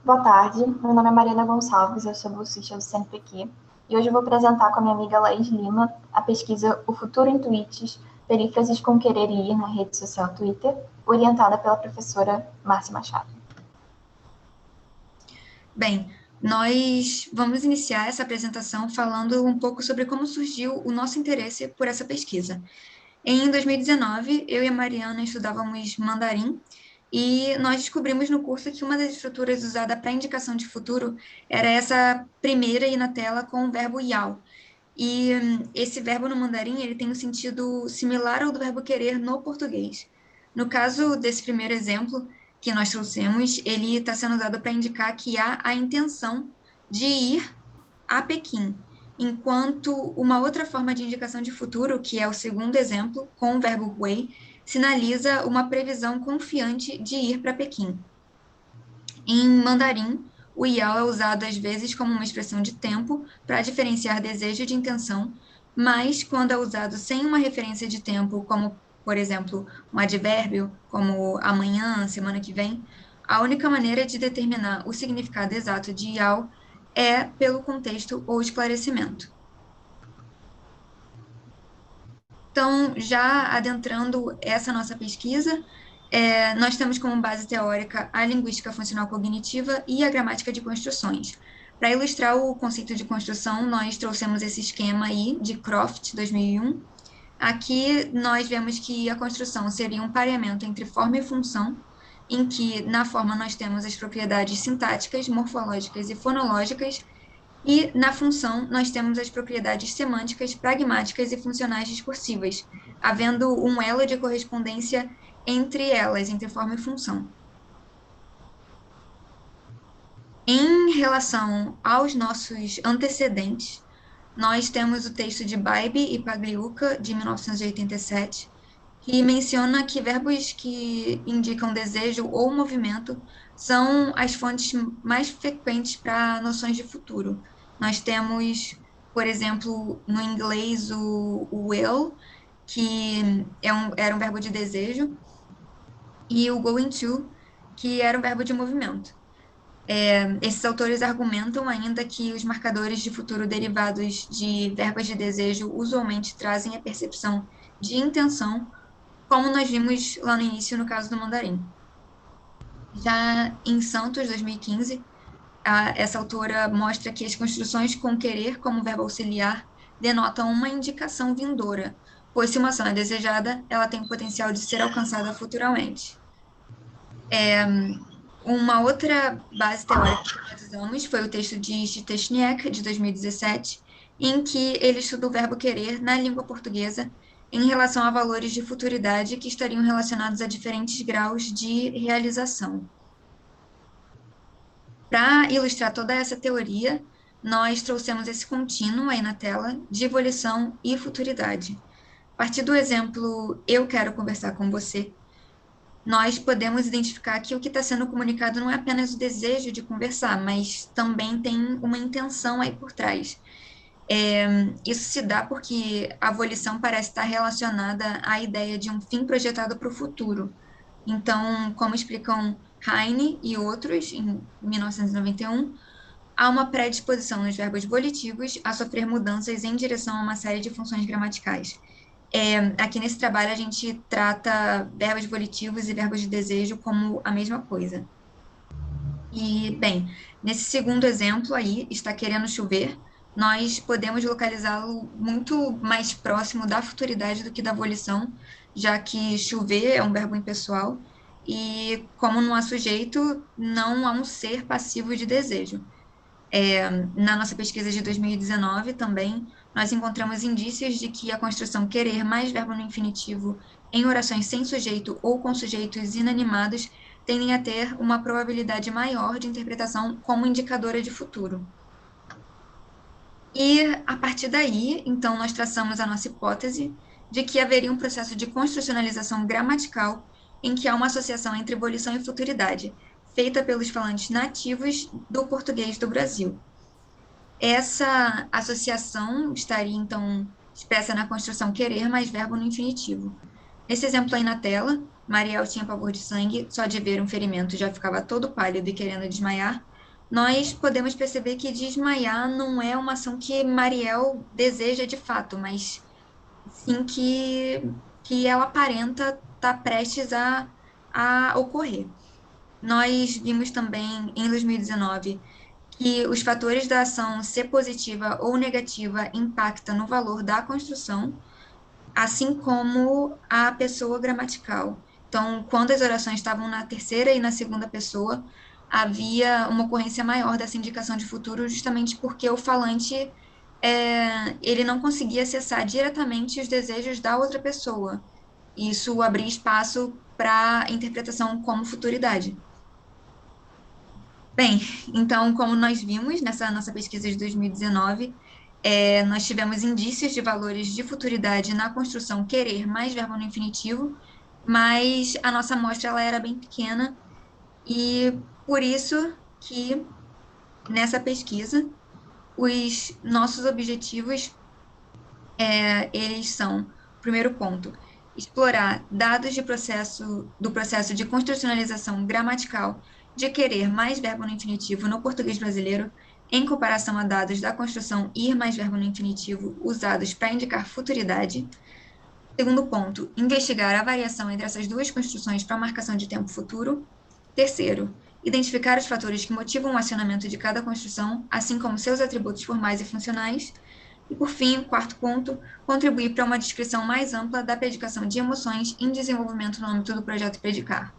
Boa tarde, meu nome é Mariana Gonçalves, eu sou bolsista do CNPq e hoje eu vou apresentar com a minha amiga Laís Lima a pesquisa O Futuro em Tweets, Perífrases com Querer e Ir na rede social Twitter, orientada pela professora Márcia Machado. Bem, nós vamos iniciar essa apresentação falando um pouco sobre como surgiu o nosso interesse por essa pesquisa. Em 2019, eu e a Mariana estudávamos mandarim e nós descobrimos no curso que uma das estruturas usada para indicação de futuro era essa primeira aí na tela com o verbo yao. E esse verbo no mandarim, ele tem um sentido similar ao do verbo querer no português. No caso desse primeiro exemplo que nós trouxemos, ele está sendo usado para indicar que há a intenção de ir a Pequim, enquanto uma outra forma de indicação de futuro, que é o segundo exemplo, com o verbo会, sinaliza uma previsão confiante de ir para Pequim. Em mandarim, o yao é usado às vezes como uma expressão de tempo para diferenciar desejo de intenção, mas quando é usado sem uma referência de tempo, como, por exemplo, um advérbio, como amanhã, semana que vem, a única maneira de determinar o significado exato de yao é pelo contexto ou esclarecimento. Então, já adentrando essa nossa pesquisa, nós temos como base teórica a linguística funcional cognitiva e a gramática de construções. Para ilustrar o conceito de construção, nós trouxemos esse esquema aí de Croft, 2001. Aqui nós vemos que a construção seria um pareamento entre forma e função, em que na forma nós temos as propriedades sintáticas, morfológicas e fonológicas, e na função, nós temos as propriedades semânticas, pragmáticas e funcionais discursivas, havendo um elo de correspondência entre elas, entre forma e função. Em relação aos nossos antecedentes, nós temos o texto de Bybee e Pagliuca, de 1987, que menciona que verbos que indicam desejo ou movimento são as fontes mais frequentes para noções de futuro. Nós temos, por exemplo, no inglês, o will, que era um verbo de desejo, e o going to, que era um verbo de movimento. Esses autores argumentam ainda que os marcadores de futuro derivados de verbos de desejo usualmente trazem a percepção de intenção, como nós vimos lá no início no caso do mandarim. Já em Santos, 2015, essa autora mostra que as construções com querer como verbo auxiliar denotam uma indicação vindoura, pois se uma ação é desejada, ela tem o potencial de ser alcançada futuramente. Uma outra base teórica que nós usamos foi o texto de Stechniak, de 2017, em que ele estuda o verbo querer na língua portuguesa em relação a valores de futuridade que estariam relacionados a diferentes graus de realização. Para ilustrar toda essa teoria, nós trouxemos esse contínuo aí na tela de volição e futuridade. A partir do exemplo eu quero conversar com você, nós podemos identificar que o que está sendo comunicado não é apenas o desejo de conversar, mas também tem uma intenção aí por trás. Isso se dá porque a volição parece estar relacionada à ideia de um fim projetado para o futuro. Então, como explicam Heine e outros, em 1991, há uma predisposição nos verbos volitivos a sofrer mudanças em direção a uma série de funções gramaticais. Aqui nesse trabalho a gente trata verbos volitivos e verbos de desejo como a mesma coisa. E, bem, nesse segundo exemplo aí, está querendo chover, nós podemos localizá-lo muito mais próximo da futuridade do que da volição, já que chover é um verbo impessoal e, como não há sujeito, não há um ser passivo de desejo. Na nossa pesquisa de 2019 também, nós encontramos indícios de que a construção querer mais verbo no infinitivo em orações sem sujeito ou com sujeitos inanimados tendem a ter uma probabilidade maior de interpretação como indicadora de futuro. E, a partir daí, então, nós traçamos a nossa hipótese de que haveria um processo de constitucionalização gramatical em que há uma associação entre volição e futuridade, feita pelos falantes nativos do português do Brasil. Essa associação estaria, então, expressa na construção querer mais verbo no infinitivo. Nesse exemplo aí na tela, Mariel tinha pavor de sangue, só de ver um ferimento já ficava todo pálido e querendo desmaiar. nós podemos perceber que desmaiar não é uma ação que Mariel deseja de fato, mas sim que ela aparenta estar prestes a ocorrer. Nós vimos também em 2019 que os fatores da ação ser positiva ou negativa impactam no valor da construção, assim como a pessoa gramatical. Então, quando as orações estavam na terceira e na segunda pessoa, havia uma ocorrência maior dessa indicação de futuro, justamente porque o falante ele não conseguia acessar diretamente os desejos da outra pessoa. Isso abria espaço para interpretação como futuridade. Bem, então, como nós vimos nessa nossa pesquisa de 2019, nós tivemos indícios de valores de futuridade na construção querer mais verbo no infinitivo, mas a nossa amostra ela era bem pequena e por isso que nessa pesquisa os nossos objetivos eles são, primeiro ponto, explorar dados do processo de construcionalização gramatical de querer mais verbo no infinitivo no português brasileiro, em comparação a dados da construção ir mais verbo no infinitivo usados para indicar futuridade. Segundo ponto, investigar a variação entre essas duas construções para marcação de tempo futuro. Terceiro, identificar os fatores que motivam o acionamento de cada construção, assim como seus atributos formais e funcionais. E, por fim, quarto ponto, contribuir para uma descrição mais ampla da predicação de emoções em desenvolvimento no âmbito do projeto Predicar.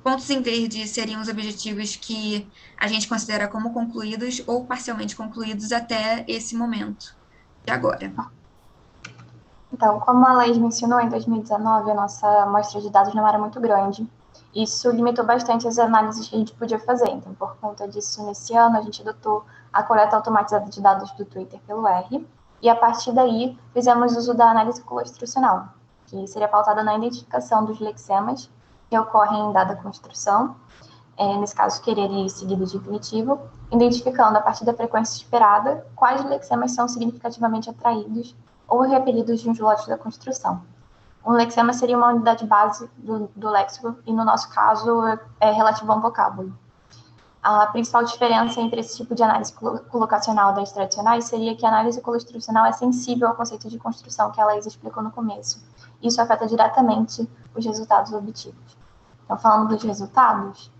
Pontos em verde seriam os objetivos que a gente considera como concluídos ou parcialmente concluídos até esse momento de agora. Então, como a Laís mencionou, em 2019 a nossa amostra de dados não era muito grande. Isso limitou bastante as análises que a gente podia fazer. Então, por conta disso, nesse ano, a gente adotou a coleta automatizada de dados do Twitter pelo R, e a partir daí fizemos uso da análise construcional, que seria pautada na identificação dos lexemas que ocorrem em dada construção, nesse caso, querer ir seguido de infinitivo, identificando a partir da frequência esperada quais lexemas são significativamente atraídos ou repelidos de um slot da construção. Um lexema seria uma unidade base do léxico e, no nosso caso, é relativo a um vocábulo. A principal diferença entre esse tipo de análise colocacional das tradicionais seria que a análise construcional é sensível ao conceito de construção que a Laís explicou no começo. Isso afeta diretamente os resultados obtidos. Então, falando dos resultados,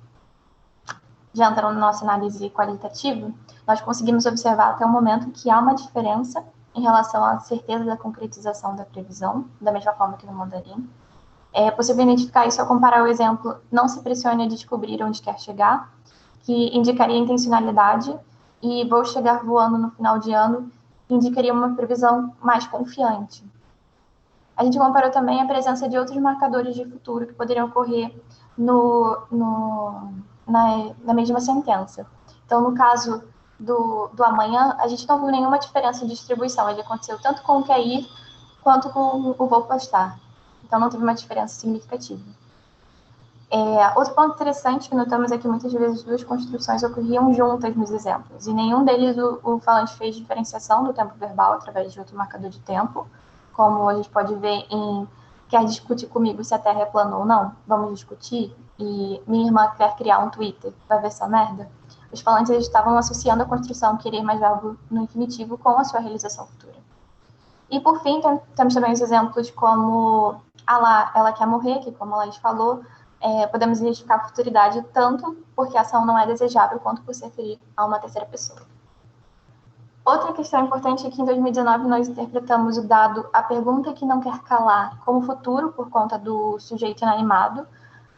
já entrando na nossa análise qualitativa, nós conseguimos observar até o momento que há uma diferença em relação à certeza da concretização da previsão, da mesma forma que no mandarim. É possível identificar isso ao comparar o exemplo "não se pressione a descobrir onde quer chegar", que indicaria intencionalidade, e "vou chegar voando no final de ano", que indicaria uma previsão mais confiante. A gente comparou também a presença de outros marcadores de futuro que poderiam ocorrer na mesma sentença. Então, no caso do amanhã, a gente não viu nenhuma diferença de distribuição. Ele aconteceu tanto com o quer ir quanto com o vou postar. Então, não teve uma diferença significativa. Outro ponto interessante que notamos é que muitas vezes duas construções ocorriam juntas nos exemplos, e nenhum deles o falante fez diferenciação do tempo verbal através de outro marcador de tempo, como a gente pode ver em "quer discutir comigo se a Terra é plana ou não? Vamos discutir?" e "minha irmã quer criar um Twitter, vai ver essa merda?" Os falantes estavam associando a construção querer mais verbo no infinitivo com a sua realização futura. E, por fim, temos também os exemplos como ela quer morrer, que, como a Laís falou, podemos identificar a futuridade tanto porque a ação não é desejável, quanto por se referir a uma terceira pessoa. Outra questão importante é que, em 2019, nós interpretamos o dado "a pergunta que não quer calar" como futuro, por conta do sujeito inanimado,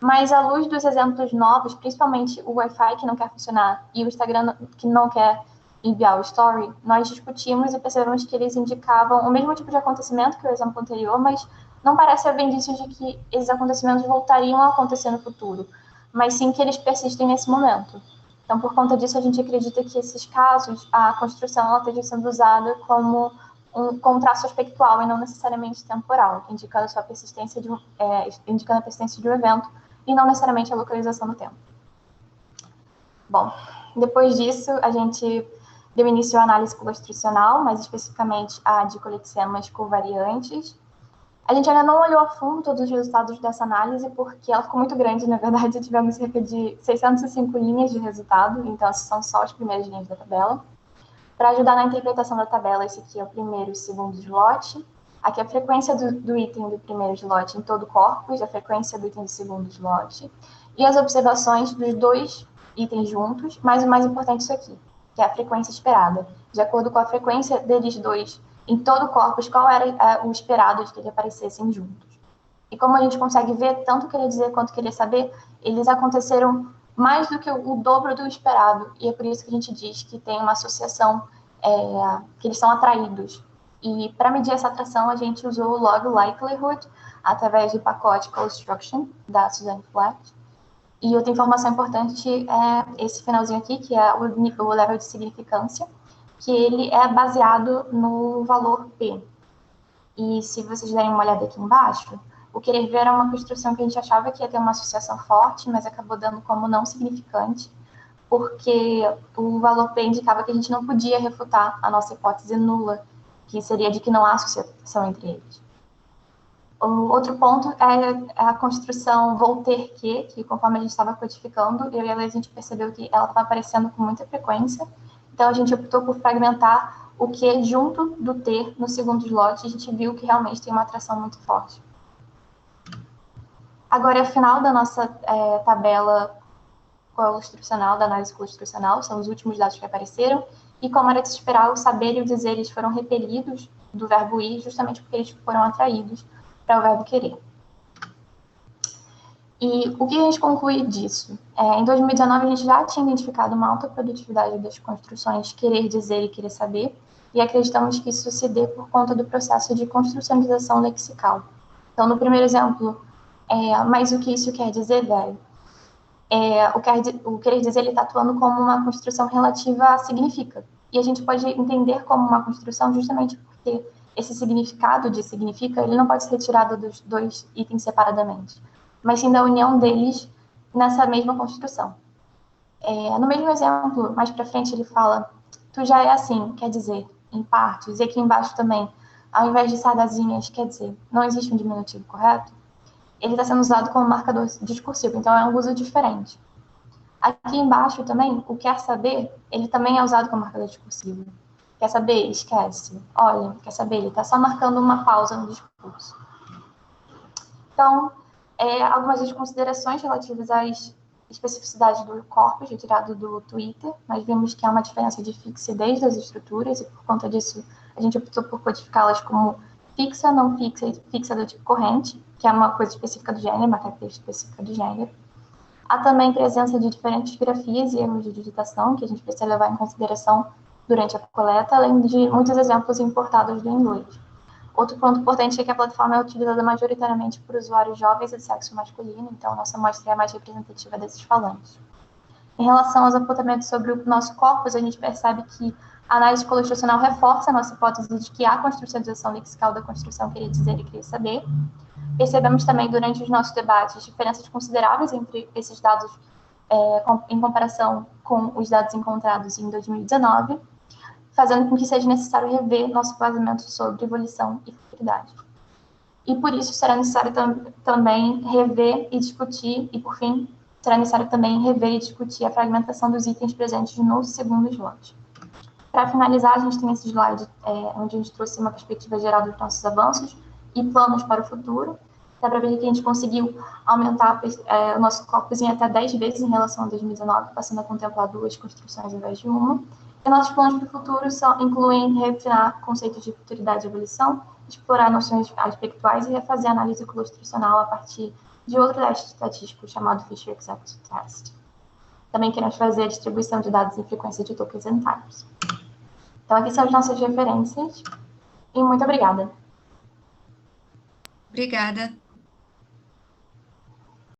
mas, à luz dos exemplos novos, principalmente o Wi-Fi que não quer funcionar e o Instagram que não quer enviar o story, nós discutimos e percebemos que eles indicavam o mesmo tipo de acontecimento que o exemplo anterior, mas não parece haver indícios de que esses acontecimentos voltariam a acontecer no futuro, mas sim que eles persistem nesse momento. Então, por conta disso, a gente acredita que esses casos, a construção esteja sendo usada como um traço aspectual e não necessariamente temporal, indicando a persistência de um evento e não necessariamente a localização no tempo. Bom, depois disso, a gente deu início à análise construcional, mais especificamente a de colexemas covariantes. A gente ainda não olhou a fundo todos os resultados dessa análise, porque ela ficou muito grande, na verdade, tivemos cerca de 605 linhas de resultado, então essas são só as primeiras linhas da tabela. Para ajudar na interpretação da tabela, esse aqui é o primeiro e o segundo slot. Aqui é a frequência do item do primeiro slot em todo o corpus, a frequência do item do segundo slot, e as observações dos dois itens juntos, mas o mais importante isso aqui, que é a frequência esperada. De acordo com a frequência deles dois em todo o corpus, qual era o esperado de que eles aparecessem juntos. E como a gente consegue ver, tanto querer dizer quanto querer saber, eles aconteceram mais do que o dobro do esperado, e é por isso que a gente diz que tem uma associação, que eles são atraídos. E para medir essa atração, a gente usou o log likelihood, através do pacote construction da Suzanne Flatt. E outra informação importante é esse finalzinho aqui, que é o level de significância, que ele é baseado no valor P. E se vocês derem uma olhada aqui embaixo, o querer ver era uma construção que a gente achava que ia ter uma associação forte, mas acabou dando como não significante, porque o valor P indicava que a gente não podia refutar a nossa hipótese nula, que seria de que não há associação entre eles. O outro ponto é a construção vou ter que conforme a gente estava codificando, eu e a gente percebeu que ela estava aparecendo com muita frequência, então a gente optou por fragmentar o que junto do ter no segundo slot, a gente viu que realmente tem uma atração muito forte. Agora, final da nossa tabela construcional, da análise construcional, são os últimos dados que apareceram, e como era de se esperar, o saber e o dizer, eles foram repelidos do verbo ir, justamente porque eles foram atraídos para o verbo querer. E o que a gente conclui disso? Em 2019, a gente já tinha identificado uma alta produtividade das construções querer dizer e querer saber, e acreditamos que isso se dê por conta do processo de construcionalização lexical. Então, no primeiro exemplo, mas o que isso quer dizer, velho? O querer dizer, ele está atuando como uma construção relativa a significa. E a gente pode entender como uma construção justamente porque esse significado de significa, ele não pode ser retirado dos dois itens separadamente, mas sim da união deles nessa mesma construção. No mesmo exemplo, mais para frente, ele fala, tu já é assim, quer dizer, em partes, e aqui embaixo também, ao invés de sadazinhas, quer dizer, não existe um diminutivo correto, ele está sendo usado como marcador discursivo, então é um uso diferente. Aqui embaixo também, o quer saber, ele também é usado como marcador discursivo. Quer saber? Esquece. Olha, quer saber? Ele está só marcando uma pausa no discurso. Então, algumas das considerações relativas às especificidades do corpus retirado do Twitter. Nós vimos que há uma diferença de fixidez das estruturas e, por conta disso, a gente optou por codificá-las como fixa, não fixa e fixa do tipo corrente, que é uma coisa específica do gênero, uma característica específica do gênero. Há também presença de diferentes grafias e erros de digitação, que a gente precisa levar em consideração durante a coleta, além de muitos exemplos importados do inglês. Outro ponto importante é que a plataforma é utilizada majoritariamente por usuários jovens e de sexo masculino, então nossa amostra é mais representativa desses falantes. Em relação aos apontamentos sobre o nosso corpus, a gente percebe que a análise construcional reforça a nossa hipótese de que há construcionalização lexical da construção querer dizer e querer saber. Percebemos também, durante os nossos debates, diferenças consideráveis entre esses dados em comparação com os dados encontrados em 2019, fazendo com que seja necessário rever nosso vazamento sobre evolução e futuridade. E por isso será necessário também rever e discutir, e por fim, será necessário também rever e discutir a fragmentação dos itens presentes no segundo slide. Para finalizar, a gente tem esse slide onde a gente trouxe uma perspectiva geral dos nossos avanços e planos para o futuro. Dá para ver que a gente conseguiu aumentar o nosso corpus em até 10 vezes em relação a 2019, passando a contemplar 2 construções ao invés de uma. E nossos planos para o futuro incluem refinar conceitos de futuridade e evolução, explorar noções aspectuais e refazer a análise construcional a partir de outro teste estatístico chamado Fisher Exact Test. Também queremos fazer a distribuição de dados em frequência de tokens and types. Então, aqui são as nossas referências. E muito obrigada. Obrigada.